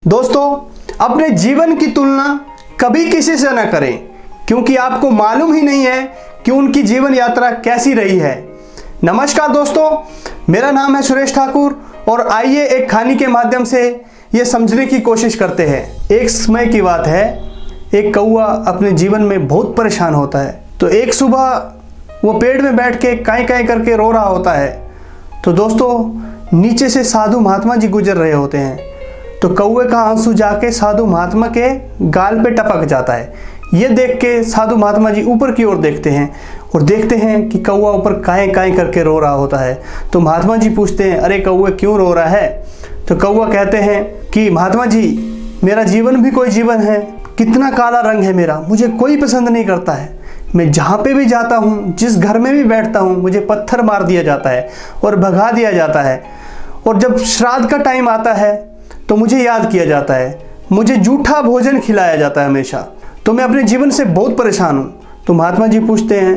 दोस्तों, अपने जीवन की तुलना कभी किसी से न करें, क्योंकि आपको मालूम ही नहीं है कि उनकी जीवन यात्रा कैसी रही है। नमस्कार दोस्तों, मेरा नाम है सुरेश ठाकुर और आइए एक कहानी के माध्यम से ये समझने की कोशिश करते हैं। एक समय की बात है, एक कौवा अपने जीवन में बहुत परेशान होता है। तो एक सुबह वो पेड़ में बैठ के काई काई करके रो रहा होता है। तो दोस्तों, नीचे से साधु महात्मा जी गुजर रहे होते हैं। तो कौवे का आंसू जाके साधु महात्मा के गाल पे टपक जाता है। ये देख के साधु महात्मा जी ऊपर की ओर देखते हैं और देखते हैं कि कौवा ऊपर काई काई करके रो रहा होता है। तो महात्मा जी पूछते हैं, अरे कौवे क्यों रो रहा है? तो कौवा कहते हैं कि महात्मा जी, मेरा जीवन भी कोई जीवन है, कितना काला रंग है मेरा, मुझे कोई पसंद नहीं करता है। मैं जहाँ पे भी जाता हूँ, जिस घर में भी बैठता हूँ, मुझे पत्थर मार दिया जाता है और भगा दिया जाता है। और जब श्राद्ध का टाइम आता है तो मुझे याद किया जाता है, मुझे जूठा भोजन खिलाया जाता है हमेशा। तो मैं अपने जीवन से बहुत परेशान हूँ। तो महात्मा जी पूछते हैं,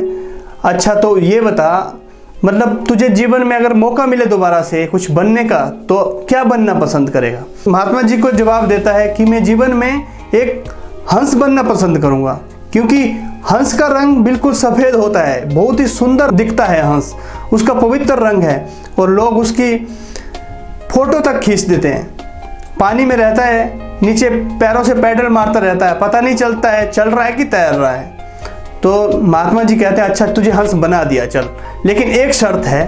अच्छा तो ये बता, मतलब तुझे जीवन में अगर मौका मिले दोबारा से कुछ बनने का, तो क्या बनना पसंद करेगा? महात्मा जी को जवाब देता है कि मैं जीवन में एक हंस बनना पसंद करूँगा, क्योंकि हंस का रंग बिल्कुल सफ़ेद होता है, बहुत ही सुंदर दिखता है हंस, उसका पवित्र रंग है और लोग उसकी फ़ोटो तक खींच देते हैं। पानी में रहता है, नीचे पैरों से पैडल मारता रहता है, पता नहीं चलता है चल रहा है कि तैर रहा है। तो महात्मा जी कहते हैं, अच्छा तुझे हंस बना दिया, चल, लेकिन एक शर्त है,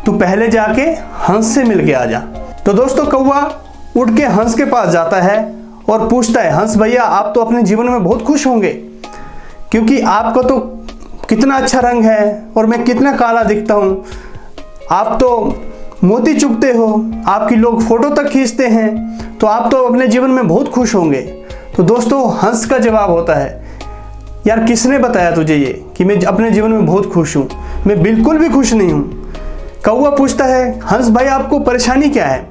तू पहले जाके हंस से मिल के आ जा। तो दोस्तों, कौवा उठ के हंस के पास जाता है और पूछता है, हंस भैया, आप तो अपने जीवन में बहुत खुश होंगे, क्योंकि आपका तो कितना अच्छा रंग है और मैं कितना काला दिखता हूँ। आप तो मोती चुगते हो, आपकी लोग फोटो तक खींचते हैं, तो आप तो अपने जीवन में बहुत खुश होंगे। तो दोस्तों, हंस का जवाब होता है, यार किसने बताया तुझे ये कि मैं अपने जीवन में बहुत खुश हूँ? मैं बिल्कुल भी खुश नहीं हूँ। कौवा पूछता है, हंस भाई आपको परेशानी क्या है?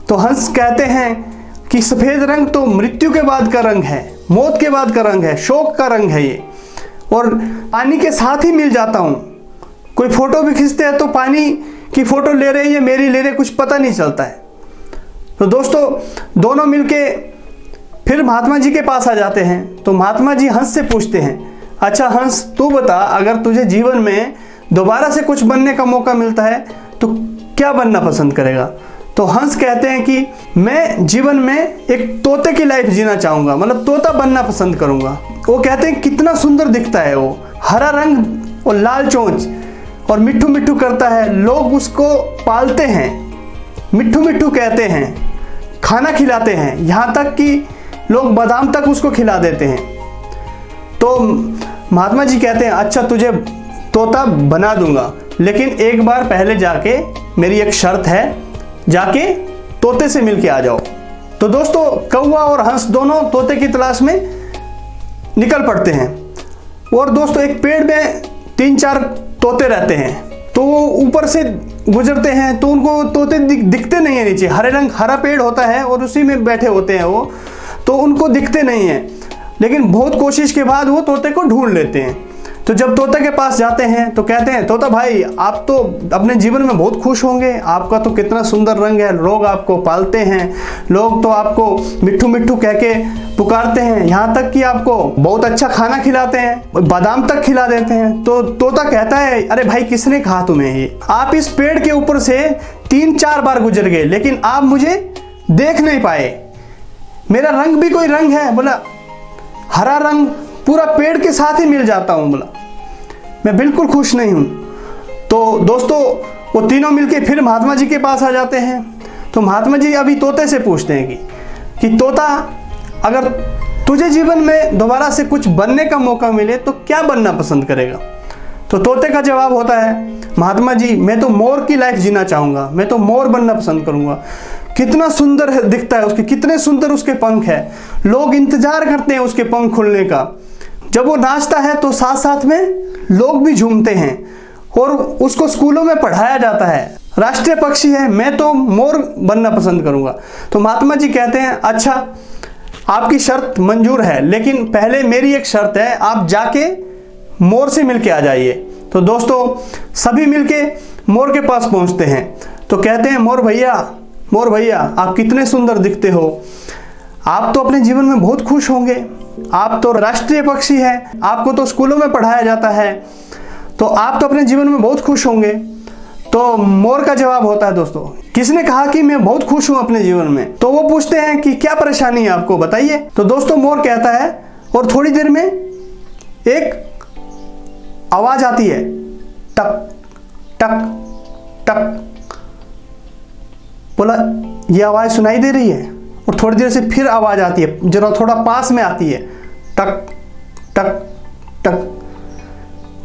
तो हंस कहते हैं कि सफ़ेद रंग तो मृत्यु के बाद का रंग है, मौत के बाद का रंग है, शोक का रंग है ये, और पानी के साथ ही मिल जाता हूँ। कोई फ़ोटो भी खींचते हैं तो पानी की फ़ोटो ले रहे या मेरी ले रहे कुछ पता नहीं चलता है। तो दोस्तों, दोनों मिलके फिर महात्मा जी के पास आ जाते हैं। तो महात्मा जी हंस से पूछते हैं, अच्छा हंस, तू बता, अगर तुझे जीवन में दोबारा से कुछ बनने का मौका मिलता है तो क्या बनना पसंद करेगा? तो हंस कहते हैं कि मैं जीवन में एक तोते की लाइफ जीना चाहूँगा, मतलब तोता बनना पसंद करूँगा। वो कहते हैं कितना सुंदर दिखता है वो, हरा रंग और लाल चोंच और मिट्ठू मिट्ठू करता है, लोग उसको पालते हैं, मिट्ठू मिट्ठू कहते हैं, खाना खिलाते हैं, यहाँ तक कि लोग बादाम तक उसको खिला देते हैं। तो महात्मा जी कहते हैं, अच्छा तुझे तोता बना दूंगा, लेकिन एक बार पहले जाके, मेरी एक शर्त है, जाके तोते से मिल के आ जाओ। तो दोस्तों, कौवा और हंस दोनों तोते की तलाश में निकल पड़ते हैं। और दोस्तों, एक पेड़ में 3-4 तोते रहते हैं। तो वो ऊपर से गुजरते हैं तो उनको तोते दिखते नहीं है नीचे, हरा पेड़ होता है और उसी में बैठे होते हैं वो, तो उनको दिखते नहीं है। लेकिन बहुत कोशिश के बाद वो तोते को ढूंढ लेते हैं। तो जब तोते के पास जाते हैं तो कहते हैं, तोता भाई, आप तो अपने जीवन में बहुत खुश होंगे, आपका तो कितना सुंदर रंग है, लोग आपको पालते हैं, लोग तो आपको मिट्ठू मिट्ठू कह के पुकारते हैं, यहाँ तक कि आपको बहुत अच्छा खाना खिलाते हैं, बादाम तक खिला देते हैं। तो तोता कहता है, अरे भाई, किसने कहा तुम्हें ये? आप इस पेड़ के ऊपर से 3-4 बार गुजर गए, लेकिन आप मुझे देख नहीं पाए। मेरा रंग भी कोई रंग है, बोला, हरा रंग पूरा पेड़ के साथ ही मिल जाता हूँ, बोला, मैं बिल्कुल खुश नहीं हूँ। तो दोस्तों, वो तीनों मिलके फिर महात्मा जी के पास आ जाते हैं। तो महात्मा जी अभी तोते से पूछते हैं कि तोता, अगर तुझे जीवन में दोबारा से कुछ बनने का मौका मिले तो क्या बनना पसंद करेगा? तो तोते का जवाब होता है, महात्मा जी, मैं तो मोर की लाइफ जीना चाहूँगा, मैं तो मोर बनना पसंद करूँगा। कितना सुंदर है, दिखता है उसके, कितने सुंदर उसके पंख है, लोग इंतजार करते हैं उसके पंख खुलने का। जब वो नाचता है तो साथ साथ में लोग भी झूमते हैं और उसको स्कूलों में पढ़ाया जाता है, राष्ट्रीय पक्षी है, मैं तो मोर बनना पसंद करूँगा। तो महात्मा जी कहते हैं, अच्छा आपकी शर्त मंजूर है, लेकिन पहले मेरी एक शर्त है, आप जाके मोर से मिलके आ जाइए। तो दोस्तों, सभी मिलके मोर के पास पहुंचते हैं। तो कहते हैं, मोर भैया, आप कितने सुंदर दिखते हो, आप तो अपने जीवन में बहुत खुश होंगे, आप तो राष्ट्रीय पक्षी हैं, आपको तो स्कूलों में पढ़ाया जाता है, तो आप तो अपने जीवन में बहुत खुश होंगे। तो मोर का जवाब होता है दोस्तों, किसने कहा कि मैं बहुत खुश हूं अपने जीवन में, तो वो पूछते हैं कि क्या परेशानी है आपको, बताइए। तो दोस्तों मोर कहता है, और थोड़ी देर में एक आवाज आती है, टक टक टक। बोला ये आवाज सुनाई दे रही है, और थोड़ी देर से फिर आवाज आती है, जरा थोड़ा पास में आती है, टक टक टक।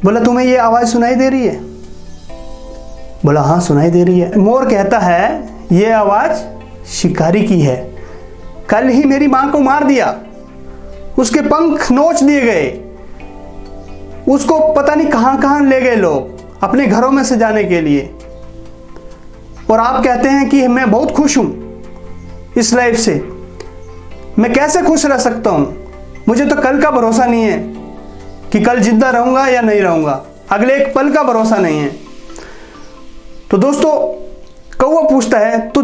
बोला तुम्हें ये आवाज सुनाई दे रही है? बोला हाँ सुनाई दे रही है। मोर कहता है ये आवाज शिकारी की है, कल ही मेरी मां को मार दिया, उसके पंख नोच दिए गए, उसको पता नहीं कहां कहां ले गए लोग अपने घरों में से जाने के लिए, और आप कहते हैं कि मैं बहुत खुश हूं इस लाइफ से। मैं कैसे खुश रह सकता हूं? मुझे तो कल का भरोसा नहीं है कि कल जिंदा रहूंगा या नहीं रहूंगा, अगले एक पल का भरोसा नहीं है। तो दोस्तों कौवा पूछता है, तो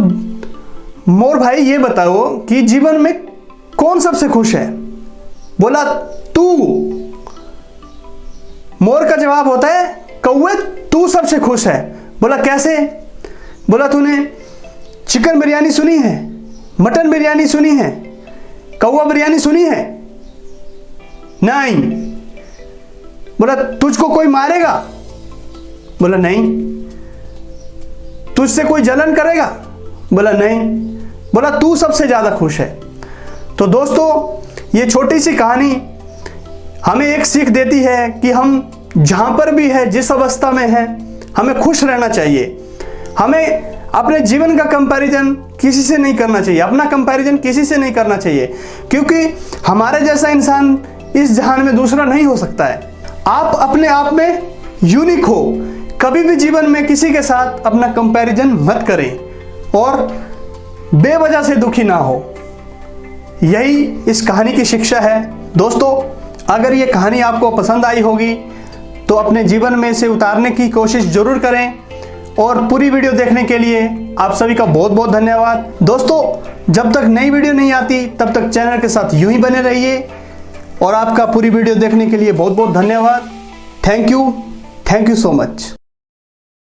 मोर भाई ये बताओ कि जीवन में कौन सबसे खुश है? बोला तू। मोर का जवाब होता है, कौवे तू सबसे खुश है। बोला कैसे? बोला तूने चिकन बिरयानी सुनी है, मटन बिरयानी सुनी है, कौवा बिरयानी सुनी है? नहीं। बोला तुझको कोई मारेगा? बोला नहीं। तुझसे कोई जलन करेगा? बोला नहीं। बोला तू सबसे ज्यादा खुश है। तो दोस्तों ये छोटी सी कहानी हमें एक सीख देती है कि हम जहां पर भी है, जिस अवस्था में है, हमें खुश रहना चाहिए। हमें अपने जीवन का कंपैरिजन किसी से नहीं करना चाहिए, अपना कंपैरिजन किसी से नहीं करना चाहिए, क्योंकि हमारे जैसा इंसान इस जहान में दूसरा नहीं हो सकता है। आप अपने आप में यूनिक हो। कभी भी जीवन में किसी के साथ अपना कंपैरिजन मत करें और बेवजह से दुखी ना हो। यही इस कहानी की शिक्षा है। दोस्तों अगर ये कहानी आपको पसंद आई होगी तो अपने जीवन में इसे उतारने की कोशिश जरूर करें, और पूरी वीडियो देखने के लिए आप सभी का बहुत बहुत धन्यवाद। दोस्तों जब तक नई वीडियो नहीं आती तब तक चैनल के साथ यूं ही बने रहिए, और आपका पूरी वीडियो देखने के लिए बहुत बहुत धन्यवाद। Thank you so much.